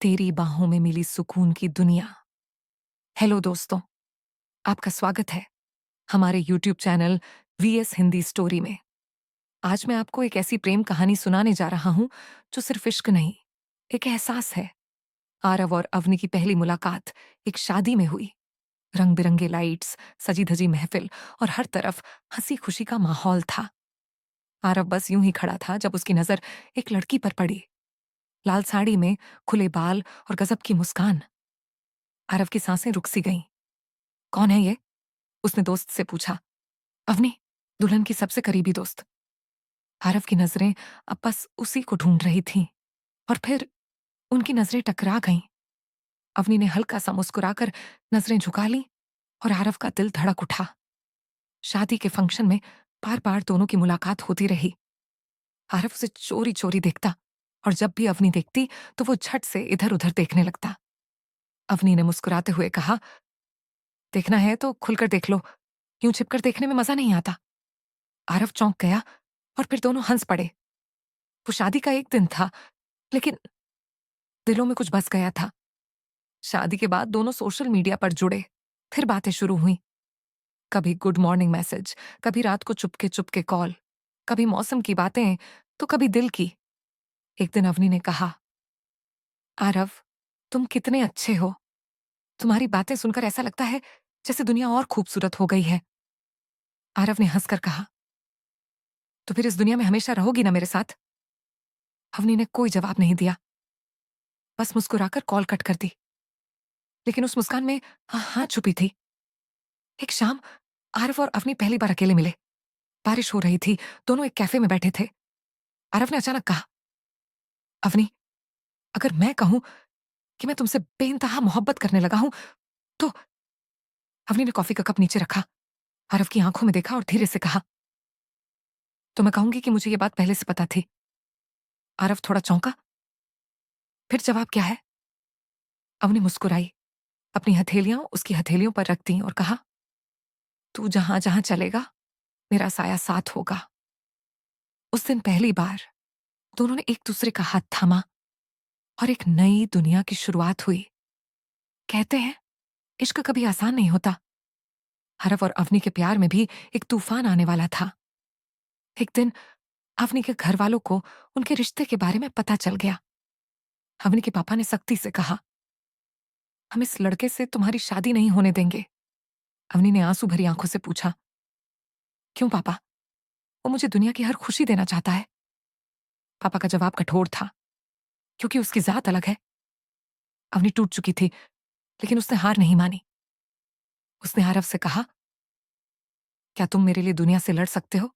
तेरी बाहों में मिली सुकून की दुनिया। हेलो दोस्तों, आपका स्वागत है हमारे YouTube channel VS Hindi story में। आज मैं आपको एक ऐसी प्रेम कहानी सुनाने जा रहा हूं जो सिर्फ इश्क नहीं, एक एहसास है। आरव और अवनी की पहली मुलाकात एक शादी में हुई। रंग बिरंगे लाइट्स, सजी धजी महफिल और हर तरफ हंसी खुशी का माहौल था। आरव बस यूं ही खड़ा था जब उसकी नजर एक लड़की पर पड़ी। लाल साड़ी में, खुले बाल और गजब की मुस्कान। आरव की सांसें रुक सी गईं। कौन है ये? उसने दोस्त से पूछा। अवनी, दुल्हन की सबसे करीबी दोस्त। आरव की नजरें अब बस उसी को ढूंढ रही थीं और फिर उनकी नजरें टकरा गईं। अवनी ने हल्का सा मुस्कुराकर नजरें झुका लीं और आरव का दिल धड़क उठा। शादी के फंक्शन में बार बार दोनों की मुलाकात होती रही। आरव उसे चोरी चोरी देखता और जब भी अवनी देखती तो वो झट से इधर उधर देखने लगता। अवनी ने मुस्कुराते हुए कहा, देखना है तो खुलकर देख लो, यूं छिपकर देखने में मजा नहीं आता। आरव चौंक गया और फिर दोनों हंस पड़े। वो शादी का एक दिन था, लेकिन दिलों में कुछ बस गया था। शादी के बाद दोनों सोशल मीडिया पर जुड़े। फिर बातें शुरू हुई। कभी गुड मॉर्निंग मैसेज, कभी रात को चुपके चुपके कॉल, कभी मौसम की बातें तो कभी दिल की। एक दिन अवनी ने कहा, आरव, तुम कितने अच्छे हो। तुम्हारी बातें सुनकर ऐसा लगता है जैसे दुनिया और खूबसूरत हो गई है। आरव ने हंसकर कहा, तो फिर इस दुनिया में हमेशा रहोगी ना मेरे साथ? अवनी ने कोई जवाब नहीं दिया, बस मुस्कुराकर कॉल कट कर दी। लेकिन उस मुस्कान में हाँ छुपी थी। एक शाम आरव और अवनी पहली बार अकेले मिले। बारिश हो रही थी, दोनों एक कैफे में बैठे थे। आरव ने अचानक कहा, अवनी, अगर मैं कहूं कि मैं तुमसे बेइंतहा मोहब्बत करने लगा हूं तो। अवनी ने कॉफी का कप नीचे रखा, आरव की आंखों में देखा और धीरे से कहा, तो मैं कहूंगी कि मुझे ये बात पहले से पता थी। आरव थोड़ा चौंका, फिर जवाब क्या है? अवनी मुस्कुराई, अपनी हथेलियां उसकी हथेलियों पर रख दी और कहा, तू जहां जहां चलेगा मेरा साया साथ होगा। उस दिन पहली बार दोनों ने एक दूसरे का हाथ थामा और एक नई दुनिया की शुरुआत हुई। कहते हैं इश्क कभी आसान नहीं होता। हरफ और अवनी के प्यार में भी एक तूफान आने वाला था। एक दिन अवनी के घर वालों को उनके रिश्ते के बारे में पता चल गया। अवनी के पापा ने सख्ती से कहा, हम इस लड़के से तुम्हारी शादी नहीं होने देंगे। अवनी ने आंसू भरी आंखों से पूछा, क्यों पापा? वो मुझे दुनिया की हर खुशी देना चाहता है। पापा का जवाब कठोर था, क्योंकि उसकी जात अलग है। अवनी टूट चुकी थी, लेकिन उसने हार नहीं मानी। उसने आरव से कहा, क्या तुम मेरे लिए दुनिया से लड़ सकते हो?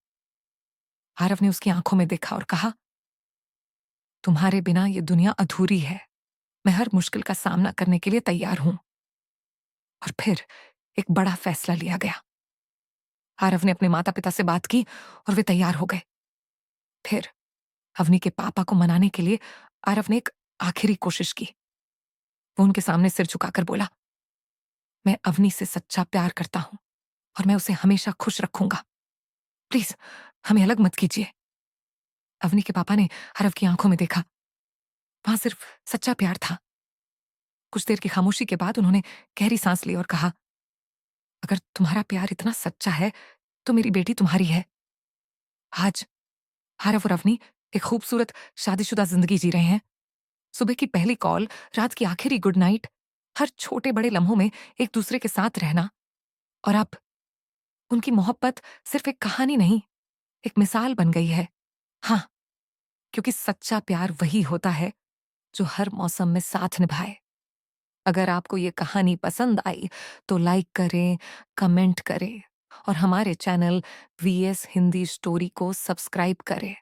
आरव ने उसकी आंखों में देखा और कहा, तुम्हारे बिना ये दुनिया अधूरी है। मैं हर मुश्किल का सामना करने के लिए तैयार हूं। और फिर एक बड़ा फैसला लिया गया। आरव ने अपने माता पिता से बात की और वे तैयार हो गए। फिर अवनी के पापा को मनाने के लिए आरव ने एक आखिरी कोशिश की। वो उनके सामने सिर झुकाकर बोला, मैं अवनी से सच्चा प्यार करता हूं और मैं उसे हमेशा खुश रखूंगा। प्लीज हमें अलग मत कीजिए। अवनी के पापा ने आरव की आंखों में देखा। वहां सिर्फ सच्चा प्यार था। कुछ देर की खामोशी के बाद उन्होंने गहरी सांस ली और कहा, अगर तुम्हारा प्यार इतना सच्चा है तो मेरी बेटी तुम्हारी है। आज आरव और अवनी एक खूबसूरत शादीशुदा जिंदगी जी रहे हैं। सुबह की पहली कॉल, रात की आखिरी गुड नाइट, हर छोटे बड़े लम्हों में एक दूसरे के साथ रहना। और अब उनकी मोहब्बत सिर्फ एक कहानी नहीं, एक मिसाल बन गई है। हाँ, क्योंकि सच्चा प्यार वही होता है जो हर मौसम में साथ निभाए। अगर आपको ये कहानी पसंद आई तो लाइक करें, कमेंट करें और हमारे चैनल वीएस हिंदी स्टोरी को सब्सक्राइब करें।